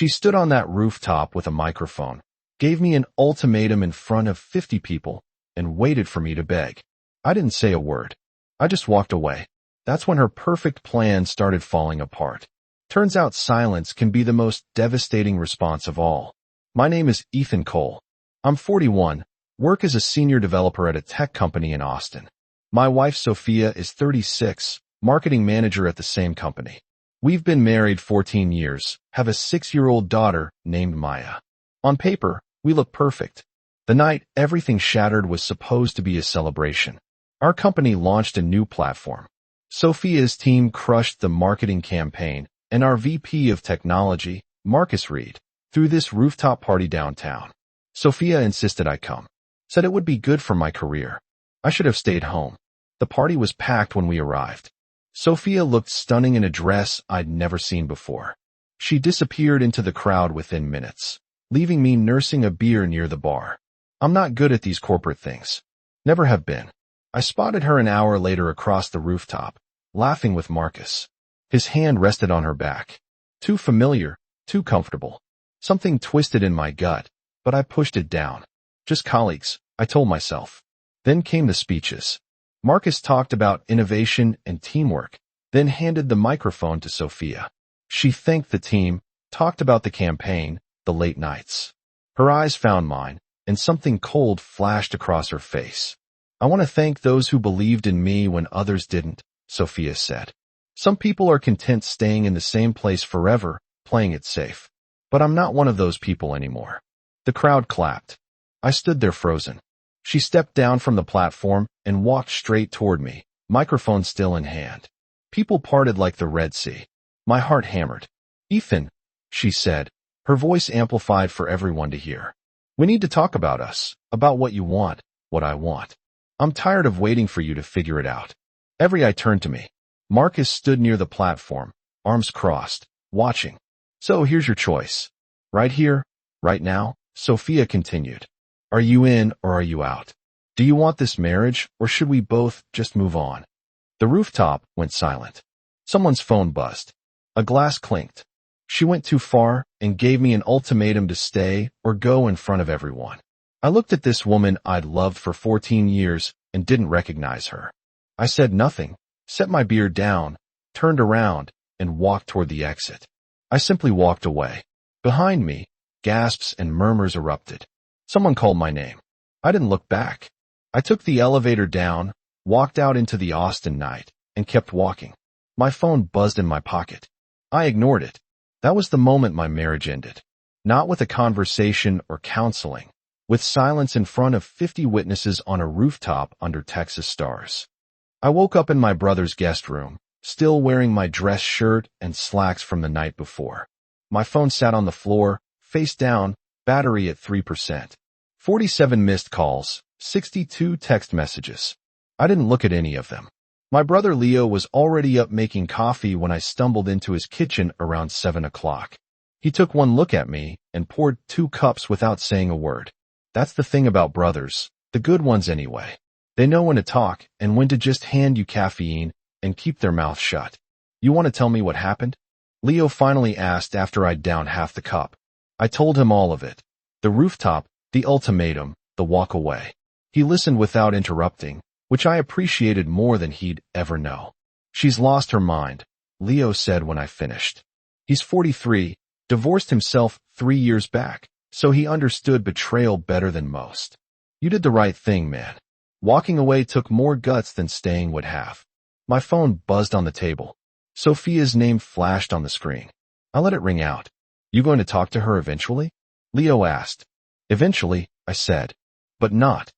She stood on that rooftop with a microphone, gave me an ultimatum in front of 50 people, and waited for me to beg. I didn't say a word. I just walked away. That's when her perfect plan started falling apart. Turns out silence can be the most devastating response of all. My name is Ethan Cole. I'm 41, work as a senior developer at a tech company in Austin. My wife Sophia is 36, marketing manager at the same company. We've been married 14 years, have a 6-year-old daughter named Maya. On paper, we look perfect. The night everything shattered was supposed to be a celebration. Our company launched a new platform. Sophia's team crushed the marketing campaign, and our VP of technology, Marcus Reed, threw this rooftop party downtown. Sophia insisted I come. Said it would be good for my career. I should have stayed home. The party was packed when we arrived. Sophia looked stunning in a dress I'd never seen before. She disappeared into the crowd within minutes, leaving me nursing a beer near the bar. I'm not good at these corporate things. Never have been. I spotted her an hour later across the rooftop, laughing with Marcus. His hand rested on her back. Too familiar, too comfortable. Something twisted in my gut, but I pushed it down. Just colleagues, I told myself. Then came the speeches. Marcus talked about innovation and teamwork, then handed the microphone to Sophia. She thanked the team, talked about the campaign, the late nights. Her eyes found mine, and something cold flashed across her face. I want to thank those who believed in me when others didn't, Sophia said. Some people are content staying in the same place forever, playing it safe. But I'm not one of those people anymore. The crowd clapped. I stood there frozen. She stepped down from the platform and walked straight toward me, microphone still in hand. People parted like the Red Sea. My heart hammered. Ethan, she said, her voice amplified for everyone to hear. We need to talk about us, about what you want, what I want. I'm tired of waiting for you to figure it out. Every eye turned to me. Marcus stood near the platform, arms crossed, watching. So here's your choice. Right here, right now, Sophia continued. Are you in or are you out? Do you want this marriage or should we both just move on? The rooftop went silent. Someone's phone buzzed. A glass clinked. She went too far and gave me an ultimatum to stay or go in front of everyone. I looked at this woman I'd loved for 14 years and didn't recognize her. I said nothing, set my beer down, turned around, and walked toward the exit. I simply walked away. Behind me, gasps and murmurs erupted. Someone called my name. I didn't look back. I took the elevator down, walked out into the Austin night, and kept walking. My phone buzzed in my pocket. I ignored it. That was the moment my marriage ended. Not with a conversation or counseling, with silence in front of 50 witnesses on a rooftop under Texas stars. I woke up in my brother's guest room, still wearing my dress shirt and slacks from the night before. My phone sat on the floor, face down, battery at 3%. 47 missed calls, 62 text messages. I didn't look at any of them. My brother Leo was already up making coffee when I stumbled into his kitchen around 7 o'clock. He took one look at me and poured 2 cups without saying a word. That's the thing about brothers, the good ones anyway. They know when to talk and when to just hand you caffeine and keep their mouth shut. You want to tell me what happened? Leo finally asked after I'd downed half the cup. I told him all of it. The rooftop, the ultimatum, the walk away. He listened without interrupting, which I appreciated more than he'd ever know. She's lost her mind, Leo said when I finished. He's 43, divorced himself 3 years back, so he understood betrayal better than most. You did the right thing, man. Walking away took more guts than staying would have. My phone buzzed on the table. Sophia's name flashed on the screen. I let it ring out. You going to talk to her eventually? Leo asked. Eventually, I said. But not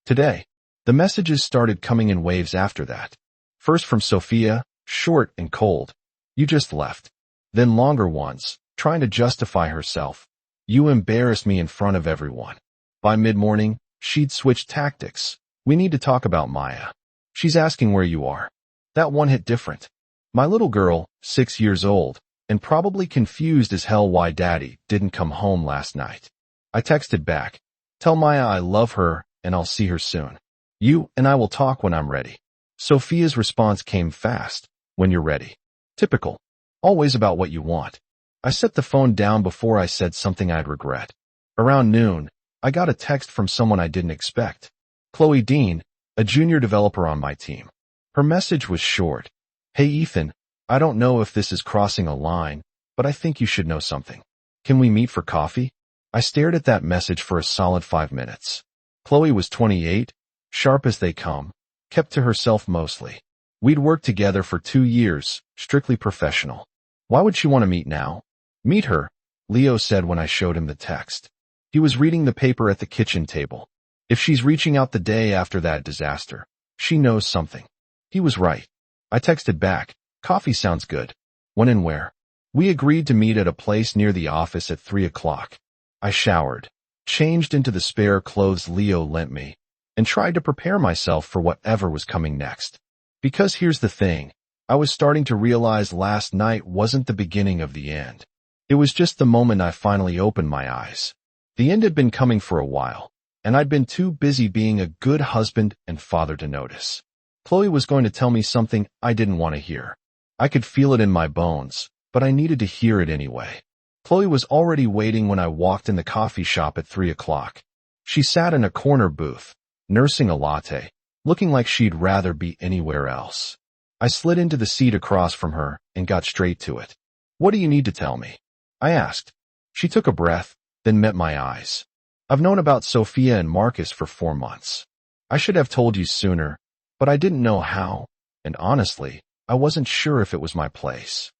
today. The messages started coming in waves after that. First from Sophia, short and cold. You just left. Then longer ones, trying to justify herself. You embarrassed me in front of everyone. By mid-morning, she'd switched tactics. We need to talk about Maya. She's asking where you are. That one hit different. My little girl, 6 years old, and probably confused as hell why Daddy didn't come home last night. I texted back. Tell Maya I love her and I'll see her soon. You and I will talk when I'm ready. Sophia's response came fast. When you're ready. Typical. Always about what you want. I set the phone down before I said something I'd regret. Around noon, I got a text from someone I didn't expect. Chloe Dean, a junior developer on my team. Her message was short. Hey Ethan, I don't know if this is crossing a line, but I think you should know something. Can we meet for coffee? I stared at that message for a solid 5 minutes. Chloe was 28, sharp as they come, kept to herself mostly. We'd worked together for 2 years, strictly professional. Why would she want to meet now? Meet her, Leo said when I showed him the text. He was reading the paper at the kitchen table. If she's reaching out the day after that disaster, she knows something. He was right. I texted back, coffee sounds good. When and where? We agreed to meet at a place near the office at 3 o'clock. I showered, changed into the spare clothes Leo lent me, and tried to prepare myself for whatever was coming next. Because here's the thing, I was starting to realize last night wasn't the beginning of the end. It was just the moment I finally opened my eyes. The end had been coming for a while, and I'd been too busy being a good husband and father to notice. Chloe was going to tell me something I didn't want to hear. I could feel it in my bones, but I needed to hear it anyway. Chloe was already waiting when I walked in the coffee shop at 3 o'clock. She sat in a corner booth, nursing a latte, looking like she'd rather be anywhere else. I slid into the seat across from her and got straight to it. What do you need to tell me? I asked. She took a breath, then met my eyes. I've known about Sophia and Marcus for 4 months. I should have told you sooner, but I didn't know how, and honestly, I wasn't sure if it was my place.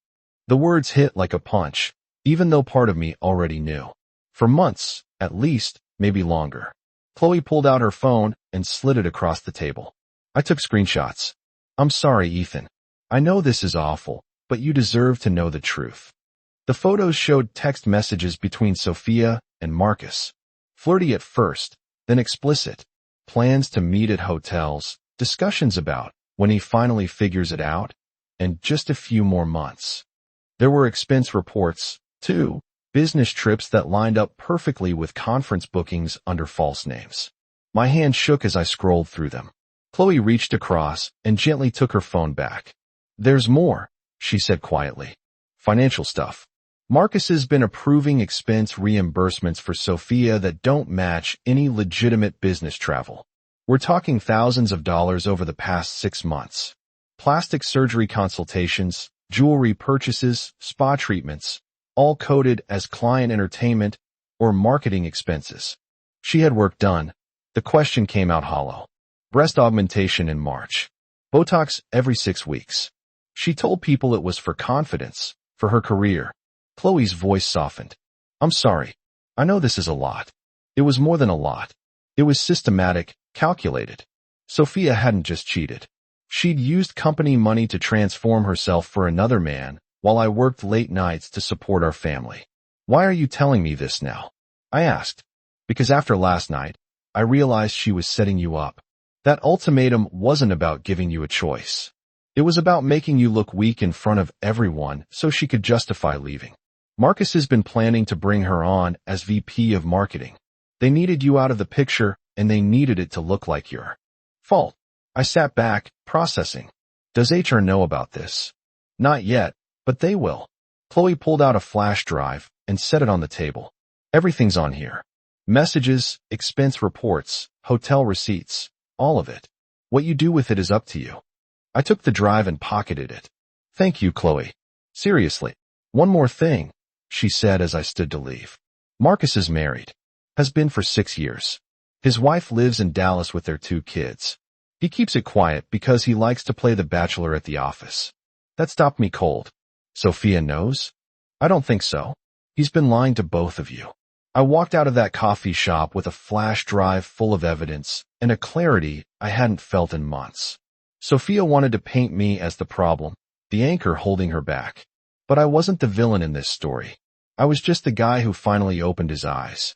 The words hit like a punch, even though part of me already knew. For months, at least, maybe longer. Chloe pulled out her phone and slid it across the table. I took screenshots. I'm sorry, Ethan. I know this is awful, but you deserve to know the truth. The photos showed text messages between Sophia and Marcus. Flirty at first, then explicit. Plans to meet at hotels, discussions about when he finally figures it out, and just a few more months. There were expense reports, too, business trips that lined up perfectly with conference bookings under false names. My hand shook as I scrolled through them. Chloe reached across and gently took her phone back. There's more, she said quietly. Financial stuff. Marcus has been approving expense reimbursements for Sophia that don't match any legitimate business travel. We're talking thousands of dollars over the past 6 months. Plastic surgery consultations, jewelry purchases, spa treatments, all coded as client entertainment or marketing expenses. She had work done. The question came out hollow. Breast augmentation in March. Botox every 6 weeks. She told people it was for confidence, for her career. Chloe's voice softened. I'm sorry. I know this is a lot. It was more than a lot. It was systematic, calculated. Sophia hadn't just cheated. She'd used company money to transform herself for another man, while I worked late nights to support our family. Why are you telling me this now? I asked. Because after last night, I realized she was setting you up. That ultimatum wasn't about giving you a choice. It was about making you look weak in front of everyone so she could justify leaving. Marcus has been planning to bring her on as VP of marketing. They needed you out of the picture, and they needed it to look like your fault. I sat back, processing. Does HR know about this? Not yet, but they will. Chloe pulled out a flash drive and set it on the table. Everything's on here. Messages, expense reports, hotel receipts, all of it. What you do with it is up to you. I took the drive and pocketed it. Thank you, Chloe. Seriously. One more thing, she said as I stood to leave. Marcus is married. Has been for 6 years. His wife lives in Dallas with their 2 kids. He keeps it quiet because he likes to play the bachelor at the office. That stopped me cold. Sophia knows? I don't think so. He's been lying to both of you. I walked out of that coffee shop with a flash drive full of evidence and a clarity I hadn't felt in months. Sophia wanted to paint me as the problem, the anchor holding her back. But I wasn't the villain in this story. I was just the guy who finally opened his eyes.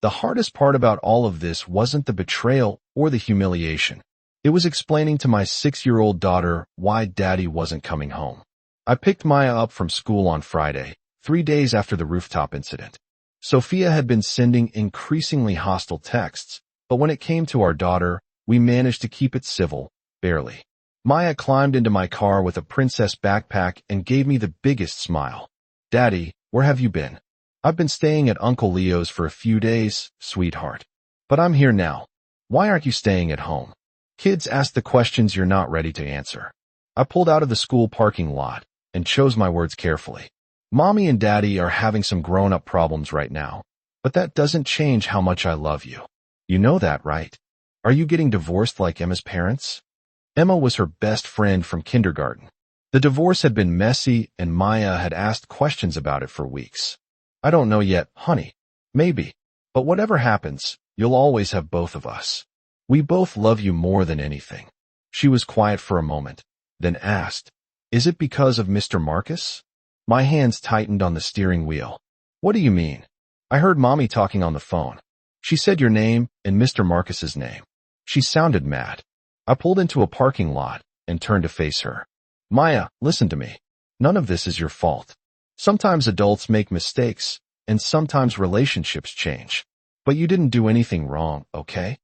The hardest part about all of this wasn't the betrayal or the humiliation. It was explaining to my 6-year-old daughter why Daddy wasn't coming home. I picked Maya up from school on Friday, 3 days after the rooftop incident. Sophia had been sending increasingly hostile texts, but when it came to our daughter, we managed to keep it civil, barely. Maya climbed into my car with a princess backpack and gave me the biggest smile. Daddy, Where have you been? I've been staying at Uncle Leo's for a few days, sweetheart. But I'm here now. Why aren't you staying at home? Kids ask the questions you're not ready to answer. I pulled out of the school parking lot and chose my words carefully. Mommy and Daddy are having some grown-up problems right now, but that doesn't change how much I love you. You know that, right? Are you getting divorced like Emma's parents? Emma was her best friend from kindergarten. The divorce had been messy, and Maya had asked questions about it for weeks. I don't know yet, honey. Maybe. But whatever happens, you'll always have both of us. We both love you more than anything. She was quiet for a moment, then asked, Is it because of Mr. Marcus? My hands tightened on the steering wheel. What do you mean? I heard Mommy talking on the phone. She said your name and Mr. Marcus's name. She sounded mad. I pulled into a parking lot and turned to face her. Maya, listen to me. None of this is your fault. Sometimes adults make mistakes, and sometimes relationships change. But you didn't do anything wrong, okay?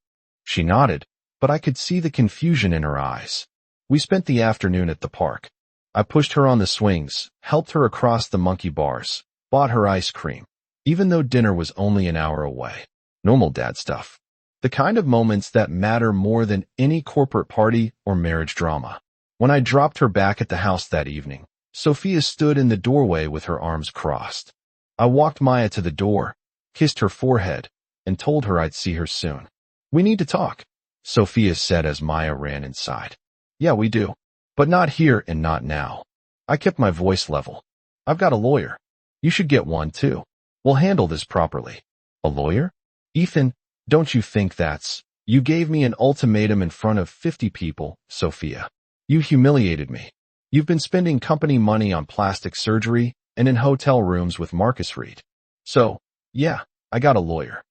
She nodded, but I could see the confusion in her eyes. We spent the afternoon at the park. I pushed her on the swings, helped her across the monkey bars, bought her ice cream, even though dinner was only an hour away. Normal dad stuff. The kind of moments that matter more than any corporate party or marriage drama. When I dropped her back at the house that evening, Sophia stood in the doorway with her arms crossed. I walked Maya to the door, kissed her forehead, and told her I'd see her soon. We need to talk, Sophia said as Maya ran inside. Yeah, we do. But not here and not now. I kept my voice level. I've got a lawyer. You should get one too. We'll handle this properly. A lawyer? Ethan, don't you think that's... You gave me an ultimatum in front of 50 people, Sophia. You humiliated me. You've been spending company money on plastic surgery and in hotel rooms with Marcus Reed. So, yeah, I got a lawyer.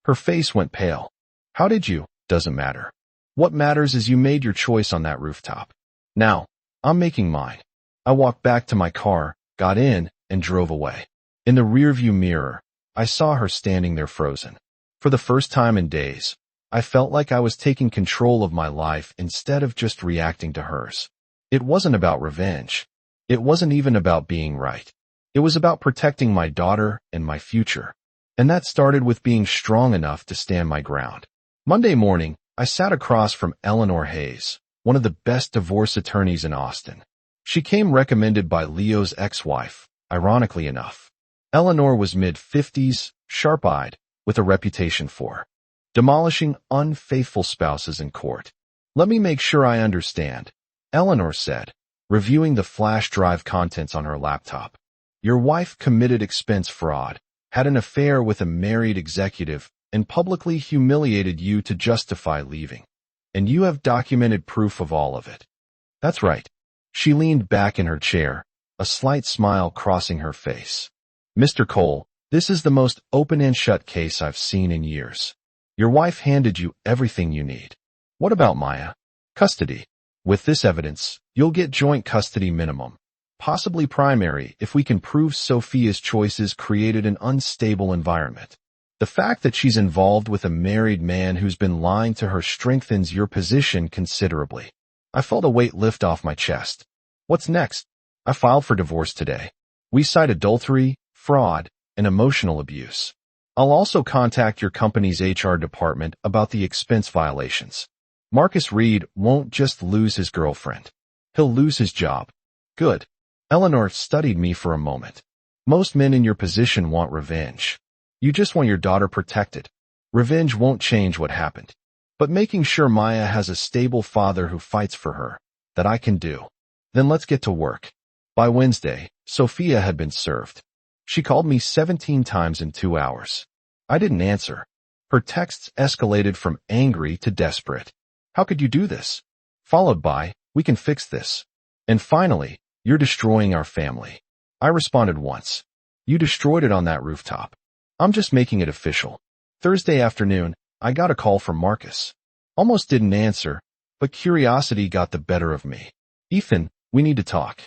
Her face went pale. How did you? Doesn't matter. What matters is you made your choice on that rooftop. Now, I'm making mine. I walked back to my car, got in, and drove away. In the rearview mirror, I saw her standing there frozen. For the first time in days, I felt like I was taking control of my life instead of just reacting to hers. It wasn't about revenge. It wasn't even about being right. It was about protecting my daughter and my future. And that started with being strong enough to stand my ground. Monday morning, I sat across from Eleanor Hayes, one of the best divorce attorneys in Austin. She came recommended by Leo's ex-wife, ironically enough. Eleanor was mid-50s, sharp-eyed, with a reputation for demolishing unfaithful spouses in court. Let me make sure I understand, Eleanor said, reviewing the flash drive contents on her laptop. Your wife committed expense fraud, had an affair with a married executive, and publicly humiliated you to justify leaving. And you have documented proof of all of it. That's right. She leaned back in her chair, a slight smile crossing her face. Mr. Cole, this is the most open and shut case I've seen in years. Your wife handed you everything you need. What about Maya? Custody. With this evidence, you'll get joint custody minimum, possibly primary if we can prove Sophia's choices created an unstable environment. The fact that she's involved with a married man who's been lying to her strengthens your position considerably. I felt a weight lift off my chest. What's next? I filed for divorce today. We cite adultery, fraud, and emotional abuse. I'll also contact your company's HR department about the expense violations. Marcus Reed won't just lose his girlfriend. He'll lose his job. Good. Eleanor studied me for a moment. Most men in your position want revenge. You just want your daughter protected. Revenge won't change what happened. But making sure Maya has a stable father who fights for her, that I can do. Then let's get to work. By Wednesday, Sophia had been served. She called me 17 times in 2 hours. I didn't answer. Her texts escalated from angry to desperate. How could you do this? Followed by, we can fix this. And finally, you're destroying our family. I responded once. You destroyed it on that rooftop. I'm just making it official. Thursday afternoon, I got a call from Marcus. Almost didn't answer, but curiosity got the better of me. Ethan, we need to talk.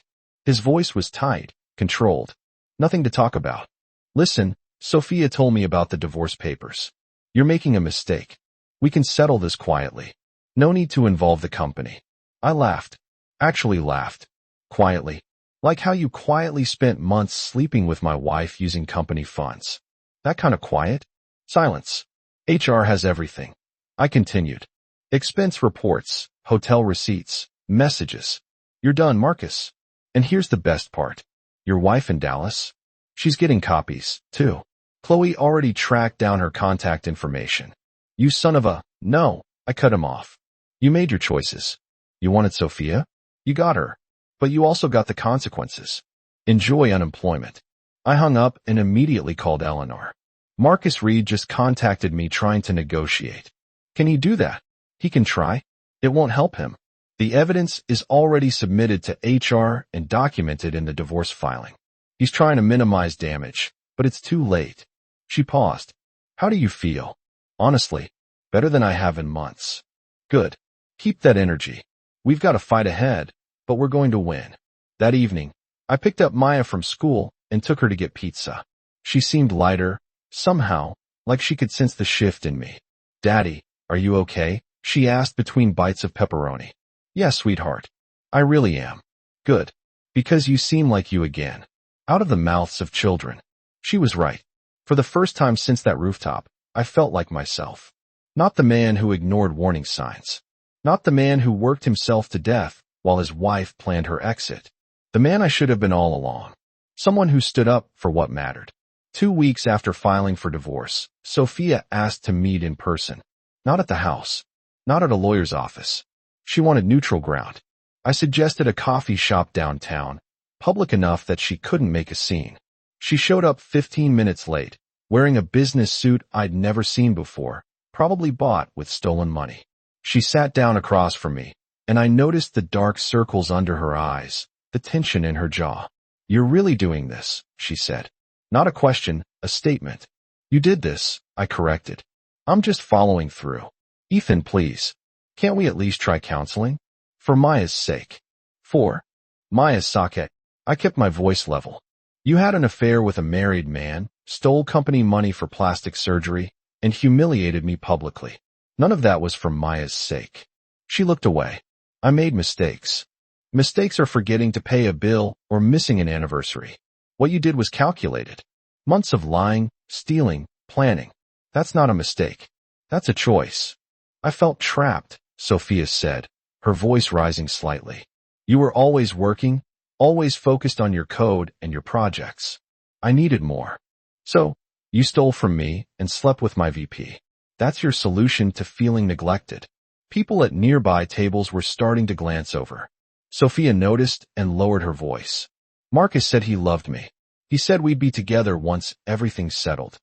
His voice was tight, controlled. Nothing to talk about. Listen, Sophia told me about the divorce papers. You're making a mistake. We can settle this quietly. No need to involve the company. I laughed. Actually laughed. Quietly. Like how you quietly spent months sleeping with my wife using company funds. That kind of quiet? Silence. HR has everything. I continued. Expense reports, hotel receipts, messages. You're done, Marcus. And here's the best part. Your wife in Dallas? She's getting copies, too. Chloe already tracked down her contact information. You son of a... No, I cut him off. You made your choices. You wanted Sophia? You got her. But you also got the consequences. Enjoy unemployment. I hung up and immediately called Eleanor. Marcus Reed just contacted me trying to negotiate. Can he do that? He can try. It won't help him. The evidence is already submitted to HR and documented in the divorce filing. He's trying to minimize damage, but it's too late. She paused. How do you feel? Honestly, better than I have in months. Good. Keep that energy. We've got a fight ahead, but we're going to win. That evening, I picked up Maya from school and took her to get pizza. She seemed lighter, somehow, like she could sense the shift in me. Daddy, are you okay? She asked between bites of pepperoni. Yes, sweetheart. I really am. Good. Because you seem like you again. Out of the mouths of children. She was right. For the first time since that rooftop, I felt like myself. Not the man who ignored warning signs. Not the man who worked himself to death while his wife planned her exit. The man I should have been all along. Someone who stood up for what mattered. 2 weeks after filing for divorce, Sophia asked to meet in person. Not at the house. Not at a lawyer's office. She wanted neutral ground. I suggested a coffee shop downtown, public enough that she couldn't make a scene. She showed up 15 minutes late, wearing a business suit I'd never seen before, probably bought with stolen money. She sat down across from me, and I noticed the dark circles under her eyes, the tension in her jaw. You're really doing this, she said. Not a question, a statement. You did this, I corrected. I'm just following through. Ethan, please. Can't we at least try counseling? For Maya's sake. For Maya's sake. I kept my voice level. You had an affair with a married man, stole company money for plastic surgery, and humiliated me publicly. None of that was for Maya's sake. She looked away. I made mistakes. Mistakes are forgetting to pay a bill or missing an anniversary. What you did was calculated. Months of lying, stealing, planning. That's not a mistake. That's a choice. I felt trapped, Sophia said, her voice rising slightly. You were always working, always focused on your code and your projects. I needed more. So, you stole from me and slept with my VP. That's your solution to feeling neglected. People at nearby tables were starting to glance over. Sophia noticed and lowered her voice. Marcus said he loved me. He said we'd be together once everything's settled.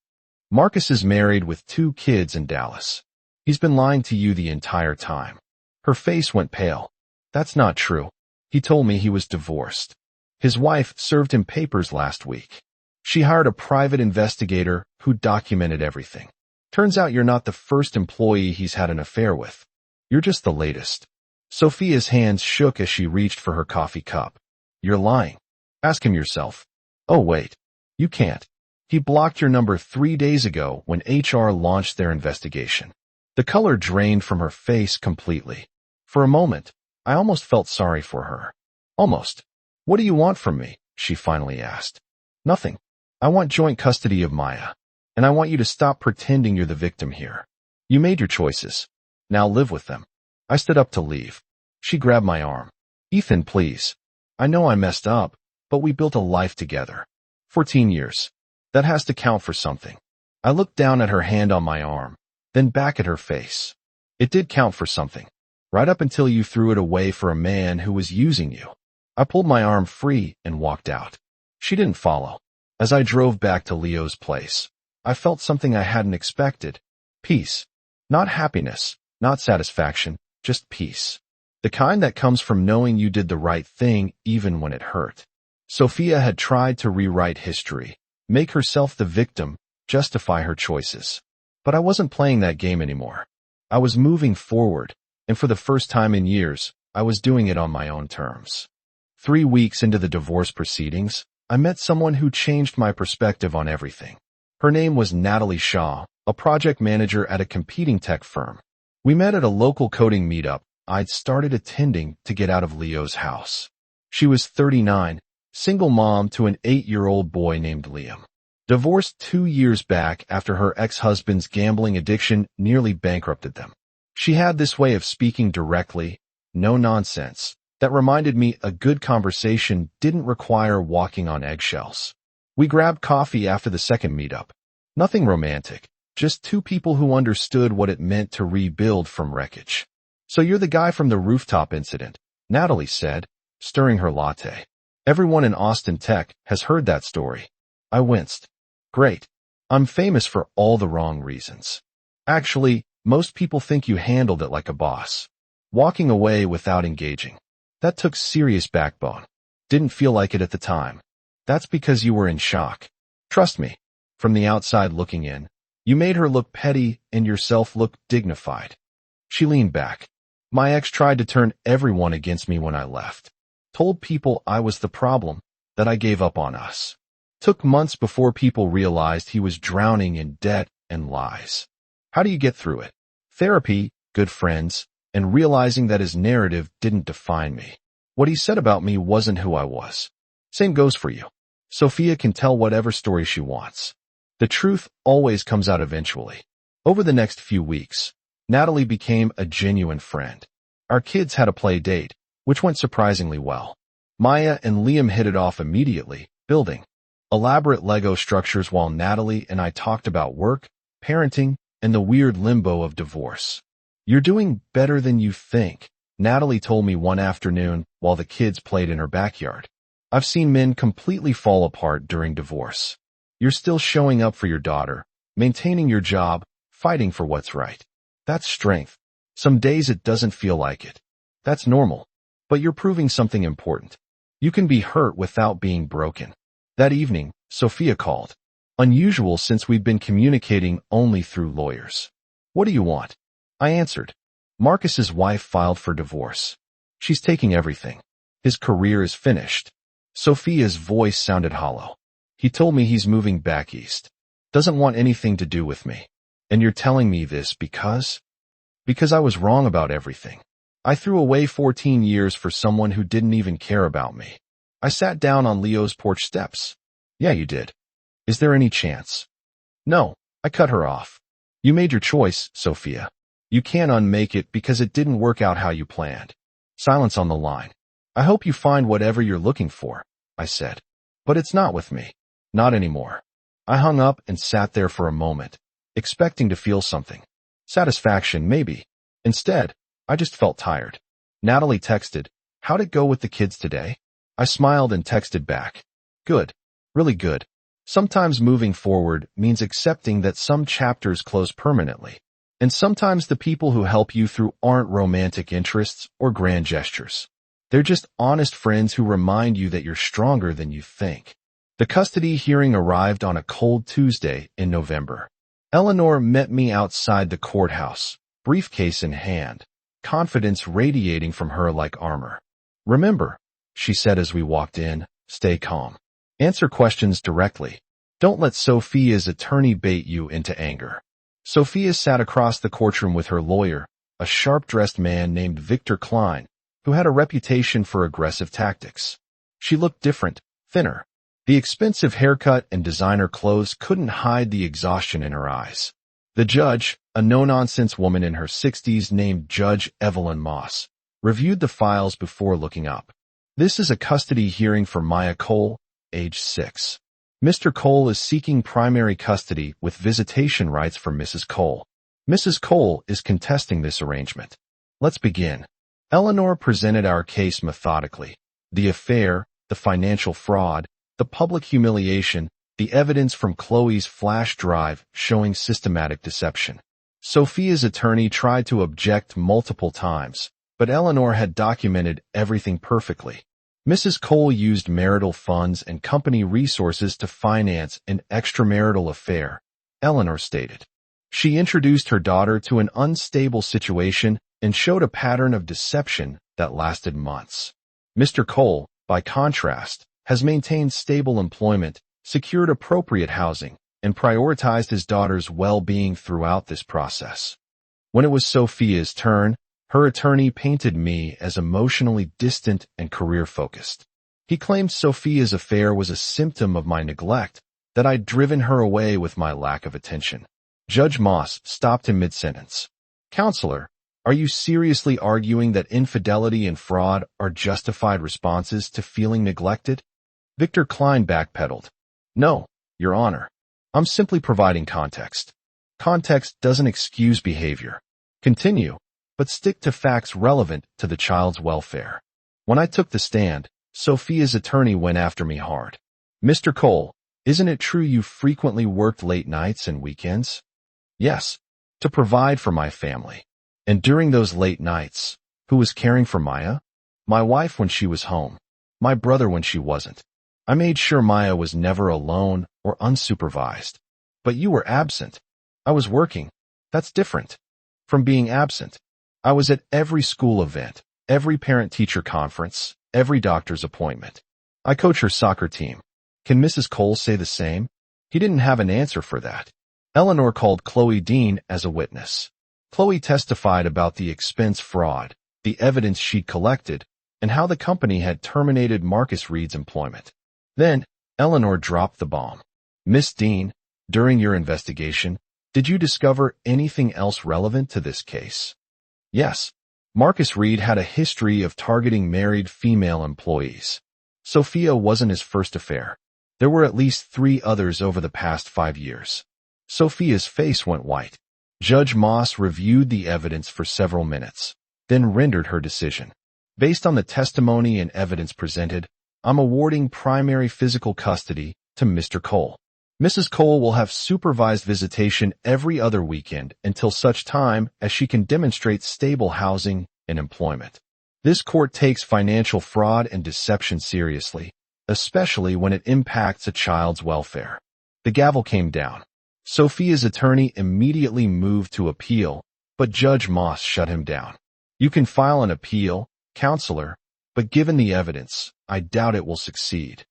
Marcus is married with 2 kids in Dallas. He's been lying to you the entire time. Her face went pale. That's not true. He told me he was divorced. His wife served him papers last week. She hired a private investigator who documented everything. Turns out you're not the first employee he's had an affair with. You're just the latest. Sophia's hands shook as she reached for her coffee cup. You're lying. Ask him yourself. Oh wait. You can't. He blocked your number 3 days ago when HR launched their investigation. The color drained from her face completely. For a moment, I almost felt sorry for her. Almost. What do you want from me? She finally asked. Nothing. I want joint custody of Maya. And I want you to stop pretending you're the victim here. You made your choices. Now live with them. I stood up to leave. She grabbed my arm. Ethan, please. I know I messed up, but we built a life together. 14 years. That has to count for something. I looked down at her hand on my arm, then back at her face. It did count for something. Right up until you threw it away for a man who was using you. I pulled my arm free and walked out. She didn't follow. As I drove back to Leo's place, I felt something I hadn't expected. Peace. Not happiness, not satisfaction, just peace. The kind that comes from knowing you did the right thing even when it hurt. Sophia had tried to rewrite history, make herself the victim, justify her choices. But I wasn't playing that game anymore. I was moving forward, and for the first time in years, I was doing it on my own terms. 3 weeks into the divorce proceedings, I met someone who changed my perspective on everything. Her name was Natalie Shaw, a project manager at a competing tech firm. We met at a local coding meetup I'd started attending to get out of Leo's house. She was 39, single mom to an 8-year-old boy named Liam. Divorced 2 years back after her ex-husband's gambling addiction nearly bankrupted them. She had this way of speaking directly, no nonsense, that reminded me a good conversation didn't require walking on eggshells. We grabbed coffee after the second meetup. Nothing romantic, just two people who understood what it meant to rebuild from wreckage. "So you're the guy from the rooftop incident," Natalie said, stirring her latte. "Everyone in Austin Tech has heard that story." I winced. "Great. I'm famous for all the wrong reasons. Actually, most people think you handled it like a boss. Walking away without engaging. That took serious backbone. Didn't feel like it at the time. That's because you were in shock. Trust me, from the outside looking in, you made her look petty and yourself look dignified." She leaned back. "My ex tried to turn everyone against me when I left. Told people I was the problem, that I gave up on us. Took months before people realized he was drowning in debt and lies. How do you get through it? Therapy, good friends, and realizing that his narrative didn't define me. What he said about me wasn't who I was. Same goes for you. Sophia can tell whatever story she wants. The truth always comes out eventually." Over the next few weeks, Natalie became a genuine friend. Our kids had a play date, which went surprisingly well. Maya and Liam hit it off immediately, building elaborate Lego structures while Natalie and I talked about work, parenting, and the weird limbo of divorce. "You're doing better than you think," Natalie told me one afternoon while the kids played in her backyard. "I've seen men completely fall apart during divorce. You're still showing up for your daughter, maintaining your job, fighting for what's right. That's strength. Some days it doesn't feel like it. That's normal. But you're proving something important. You can be hurt without being broken." That evening, Sophia called. Unusual since we'd been communicating only through lawyers. "What do you want?" I answered. "Marcus's wife filed for divorce. She's taking everything. His career is finished." Sophia's voice sounded hollow. "He told me he's moving back east. Doesn't want anything to do with me. And you're telling me this because?" "Because I was wrong about everything. I threw away 14 years for someone who didn't even care about me. I sat down on Leo's porch steps." "Yeah, you did. Is there any chance?" "No," I cut her off. "You made your choice, Sophia. You can't unmake it because it didn't work out how you planned." Silence on the line. "I hope you find whatever you're looking for," I said. "But it's not with me. Not anymore." I hung up and sat there for a moment, expecting to feel something. Satisfaction, maybe. Instead, I just felt tired. Natalie texted, "How'd it go with the kids today?" I smiled and texted back, "Good. Really good." Sometimes moving forward means accepting that some chapters close permanently. And sometimes the people who help you through aren't romantic interests or grand gestures. They're just honest friends who remind you that you're stronger than you think. The custody hearing arrived on a cold Tuesday in November. Eleanor met me outside the courthouse, briefcase in hand, confidence radiating from her like armor. "Remember," she said as we walked in, "stay calm. Answer questions directly. Don't let Sophia's attorney bait you into anger." Sophia sat across the courtroom with her lawyer, a sharp-dressed man named Victor Klein, who had a reputation for aggressive tactics. She looked different, thinner. The expensive haircut and designer clothes couldn't hide the exhaustion in her eyes. The judge, a no-nonsense woman in her 60s named Judge Evelyn Moss, reviewed the files before looking up. "This is a custody hearing for Maya Cole, age 6. Mr. Cole is seeking primary custody with visitation rights for Mrs. Cole. Mrs. Cole is contesting this arrangement. Let's begin." Eleanor presented our case methodically. The affair, the financial fraud, the public humiliation, the evidence from Chloe's flash drive showing systematic deception. Sophia's attorney tried to object multiple times, but Eleanor had documented everything perfectly. Mrs. Cole used marital funds and company resources to finance an extramarital affair, Eleanor stated. She introduced her daughter to an unstable situation and showed a pattern of deception that lasted months. Mr. Cole, by contrast, has maintained stable employment, secured appropriate housing, and prioritized his daughter's well-being throughout this process. When it was Sophia's turn, her attorney painted me as emotionally distant and career-focused. He claimed Sophia's affair was a symptom of my neglect, that I'd driven her away with my lack of attention. Judge Moss stopped him mid-sentence. Counselor, are you seriously arguing that infidelity and fraud are justified responses to feeling neglected? Victor Klein backpedaled. No, Your Honor. I'm simply providing context. Context doesn't excuse behavior. Continue, but stick to facts relevant to the child's welfare. When I took the stand, Sophia's attorney went after me hard. Mr. Cole, isn't it true you frequently worked late nights and weekends? Yes, to provide for my family. And during those late nights, who was caring for Maya? My wife when she was home, my brother when she wasn't. I made sure Maya was never alone or unsupervised. But you were absent. I was working. That's different from being absent. I was at every school event, every parent-teacher conference, every doctor's appointment. I coach her soccer team. Can Mrs. Cole say the same? He didn't have an answer for that. Eleanor called Chloe Dean as a witness. Chloe testified about the expense fraud, the evidence she'd collected, and how the company had terminated Marcus Reed's employment. Then, Eleanor dropped the bomb. Miss Dean, during your investigation, did you discover anything else relevant to this case? Yes. Marcus Reed had a history of targeting married female employees. Sophia wasn't his first affair. There were at least 3 others over the past 5 years. Sophia's face went white. Judge Moss reviewed the evidence for several minutes, then rendered her decision. Based on the testimony and evidence presented, I'm awarding primary physical custody to Mr. Cole. Mrs. Cole will have supervised visitation every other weekend until such time as she can demonstrate stable housing and employment. This court takes financial fraud and deception seriously, especially when it impacts a child's welfare. The gavel came down. Sophia's attorney immediately moved to appeal, but Judge Moss shut him down. You can file an appeal, counselor, but given the evidence, I doubt it will succeed.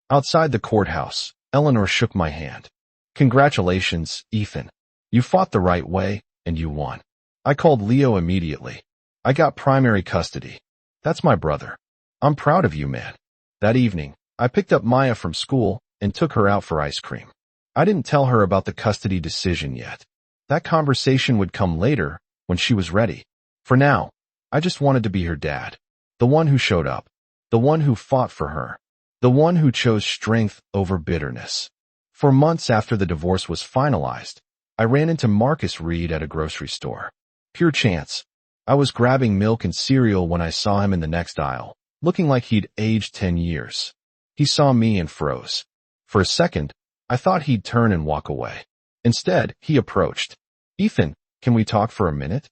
Outside the courthouse, Eleanor shook my hand. Congratulations, Ethan. You fought the right way, and you won. I called Leo immediately. I got primary custody. That's my brother. I'm proud of you, man. That evening, I picked up Maya from school and took her out for ice cream. I didn't tell her about the custody decision yet. That conversation would come later, when she was ready. For now, I just wanted to be her dad. The one who showed up. The one who fought for her. The one who chose strength over bitterness. For months after the divorce was finalized, I ran into Marcus Reed at a grocery store. Pure chance. I was grabbing milk and cereal when I saw him in the next aisle, looking like he'd aged 10 years. He saw me and froze. For a second, I thought he'd turn and walk away. Instead, he approached. Ethan, can we talk for a minute?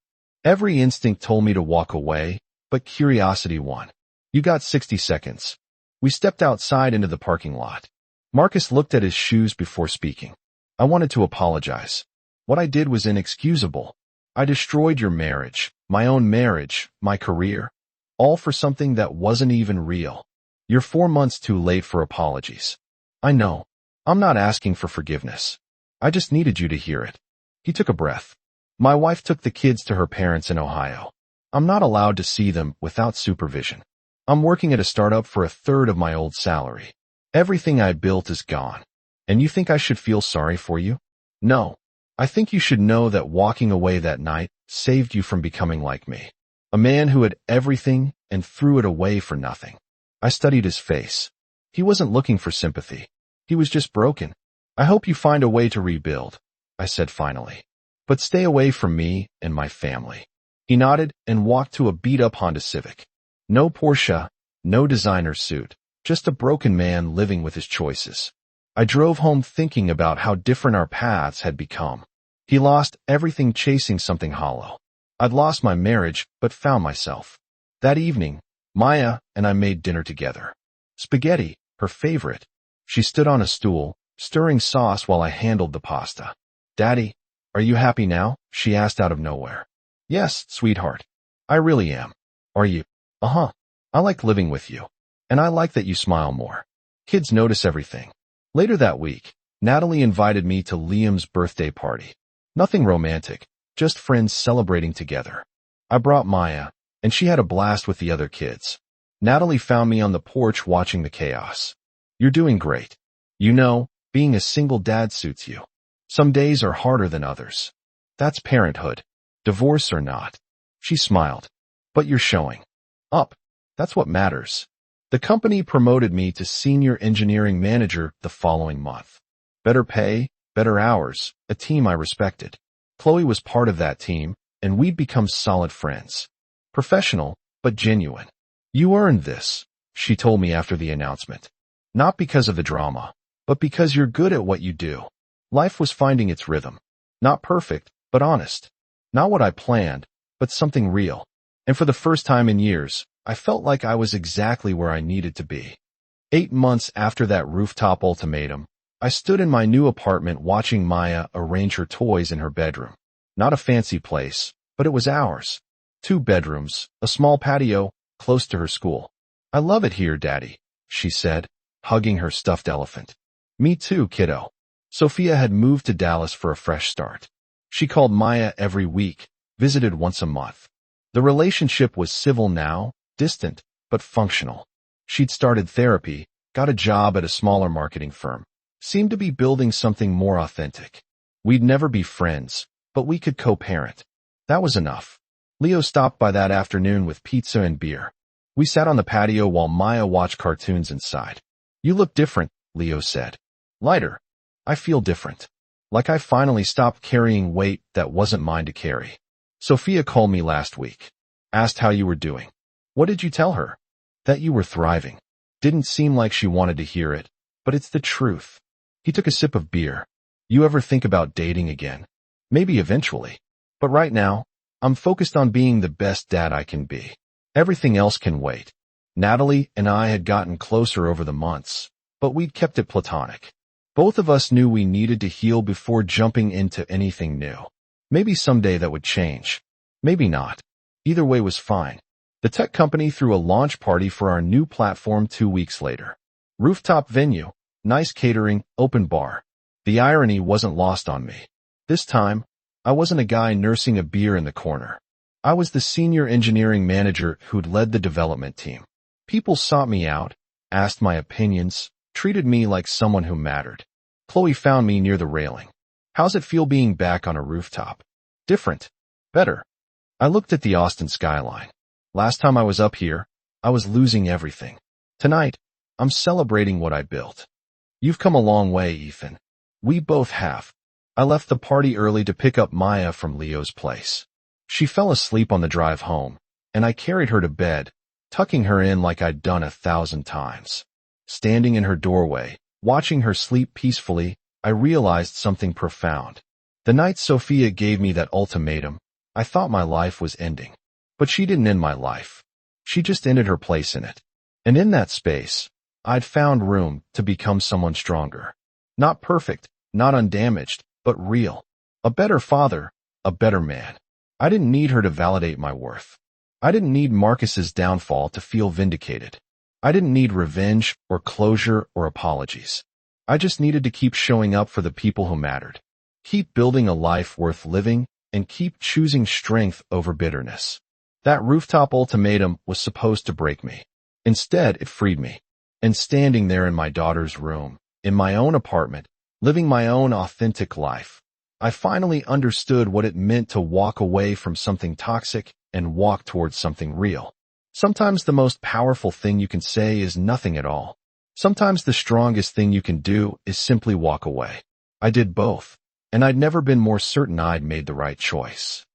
Every instinct told me to walk away, but curiosity won. You got 60 seconds. We stepped outside into the parking lot. Marcus looked at his shoes before speaking. I wanted to apologize. What I did was inexcusable. I destroyed your marriage, my own marriage, my career, all for something that wasn't even real. You're 4 months too late for apologies. I know. I'm not asking for forgiveness. I just needed you to hear it. He took a breath. My wife took the kids to her parents in Ohio. I'm not allowed to see them without supervision. I'm working at a startup for 1/3 of my old salary. Everything I built is gone. And you think I should feel sorry for you? No. I think you should know that walking away that night saved you from becoming like me. A man who had everything and threw it away for nothing. I studied his face. He wasn't looking for sympathy. He was just broken. I hope you find a way to rebuild, I said finally. But stay away from me and my family. He nodded and walked to a beat-up Honda Civic. No Porsche, no designer suit, just a broken man living with his choices. I drove home thinking about how different our paths had become. He lost everything chasing something hollow. I'd lost my marriage, but found myself. That evening, Maya and I made dinner together. Spaghetti, her favorite. She stood on a stool, stirring sauce while I handled the pasta. Daddy, are you happy now? She asked out of nowhere. Yes, sweetheart. I really am. Are you? Uh-huh. I like living with you. And I like that you smile more. Kids notice everything. Later that week, Natalie invited me to Liam's birthday party. Nothing romantic, just friends celebrating together. I brought Maya, and she had a blast with the other kids. Natalie found me on the porch watching the chaos. You're doing great. You know, being a single dad suits you. Some days are harder than others. That's parenthood. Divorce or not. She smiled. But you're showing up. That's what matters. The company promoted me to senior engineering manager the following month. Better pay, better hours, a team I respected. Chloe was part of that team, and we'd become solid friends. Professional, but genuine. You earned this, she told me after the announcement. Not because of the drama, but because you're good at what you do. Life was finding its rhythm. Not perfect, but honest. Not what I planned, but something real. And for the first time in years, I felt like I was exactly where I needed to be. 8 months after that rooftop ultimatum, I stood in my new apartment watching Maya arrange her toys in her bedroom. Not a fancy place, but it was ours. 2 bedrooms, a small patio, close to her school. I love it here, Daddy, she said, hugging her stuffed elephant. Me too, kiddo. Sophia had moved to Dallas for a fresh start. She called Maya every week, visited once a month. The relationship was civil now, distant, but functional. She'd started therapy, got a job at a smaller marketing firm, seemed to be building something more authentic. We'd never be friends, but we could co-parent. That was enough. Leo stopped by that afternoon with pizza and beer. We sat on the patio while Maya watched cartoons inside. You look different, Leo said. Lighter. I feel different. Like I finally stopped carrying weight that wasn't mine to carry. Sophia called me last week. Asked how you were doing. What did you tell her? That you were thriving. Didn't seem like she wanted to hear it, but it's the truth. He took a sip of beer. You ever think about dating again? Maybe eventually. But right now, I'm focused on being the best dad I can be. Everything else can wait. Natalie and I had gotten closer over the months, but we'd kept it platonic. Both of us knew we needed to heal before jumping into anything new. Maybe someday that would change. Maybe not. Either way was fine. The tech company threw a launch party for our new platform 2 weeks later. Rooftop venue, nice catering, open bar. The irony wasn't lost on me. This time, I wasn't a guy nursing a beer in the corner. I was the senior engineering manager who'd led the development team. People sought me out, asked my opinions, treated me like someone who mattered. Chloe found me near the railing. How's it feel being back on a rooftop? Different. Better. I looked at the Austin skyline. Last time I was up here, I was losing everything. Tonight, I'm celebrating what I built. You've come a long way, Ethan. We both have. I left the party early to pick up Maya from Leo's place. She fell asleep on the drive home, and I carried her to bed, tucking her in like I'd done 1,000 times. Standing in her doorway, watching her sleep peacefully, I realized something profound. The night Sophia gave me that ultimatum, I thought my life was ending. But she didn't end my life. She just ended her place in it. And in that space, I'd found room to become someone stronger. Not perfect, not undamaged, but real. A better father, a better man. I didn't need her to validate my worth. I didn't need Marcus's downfall to feel vindicated. I didn't need revenge or closure or apologies. I just needed to keep showing up for the people who mattered. Keep building a life worth living and keep choosing strength over bitterness. That rooftop ultimatum was supposed to break me. Instead, it freed me. And standing there in my daughter's room, in my own apartment, living my own authentic life, I finally understood what it meant to walk away from something toxic and walk towards something real. Sometimes the most powerful thing you can say is nothing at all. Sometimes the strongest thing you can do is simply walk away. I did both, and I'd never been more certain I'd made the right choice.